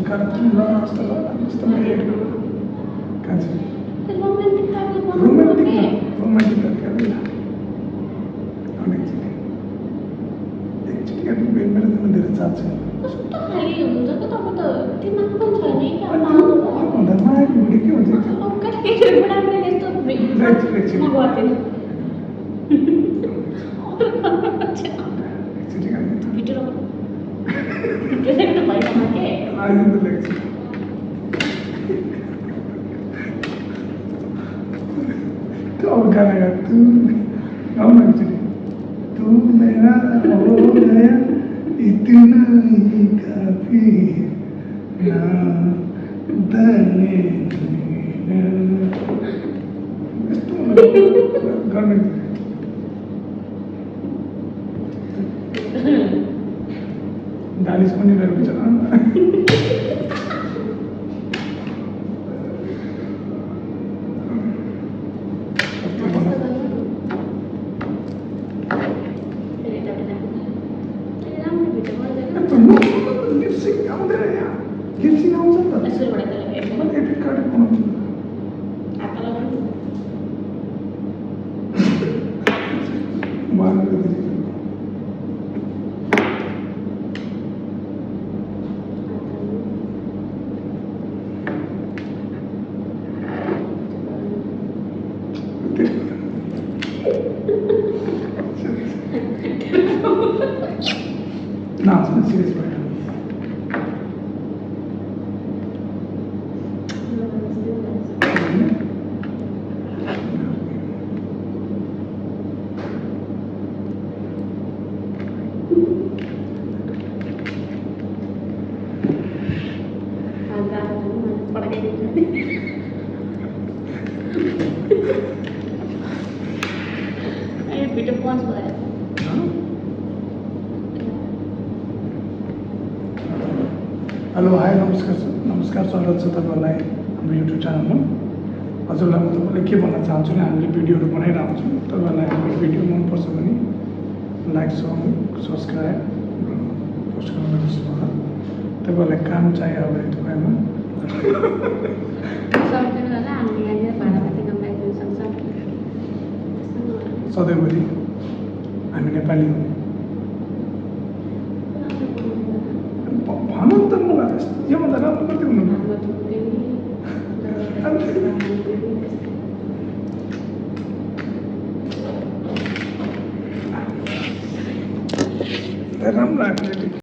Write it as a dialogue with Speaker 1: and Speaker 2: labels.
Speaker 1: kartu lah, setelah itu kan sih.
Speaker 2: romantic
Speaker 1: kali lah. Anak jadi, actually kan benar dari caca.
Speaker 2: कस्तो खाली हुन्छ के तपाईँ त दिमाग पनि छैन कि अब आउनु भयो
Speaker 1: भन्दा माया हुने के हुन्छ
Speaker 2: केटीहरू बुढाले यस्तो
Speaker 1: एकछिन।
Speaker 2: म गर्दिनँ
Speaker 1: actually kan itu.
Speaker 2: भिडियो भइसक्यो के
Speaker 1: Ayo itu lagi. Kau गाना गा तू गाओ ना actually. तू मेरा हो गया इतना ही काफी ना दने गाना दालिस पनि मेरो बिचरा लिपसिङ आउँदैन यहाँ लिपसिङ आउँछ नि त एपिक कार्ड बनाउँछु No, it's not serious right now.
Speaker 2: Video punch भयो
Speaker 1: हेलो हाई नमस्कार स्वागत छ तपाईँहरूलाई हाम्रो युट्युब च्यानलमा हजुरलाई म तपाईँलाई के भन्न चाहन्छु भने हामीले भिडियोहरू बनाइरहेको छौँ तपाईँहरूलाई हाम्रो भिडियो मनपर्छ भने लाइक सब्सक्राइब पोस्ट गर्न नबिर्सनु होला तपाईँहरूलाई काम चाहियो भने तपाईँमा सधैँभरि हामी नेपाली हौँ भनौँ त मलाई योभन्दा राम्रो कति हुनु राम्रो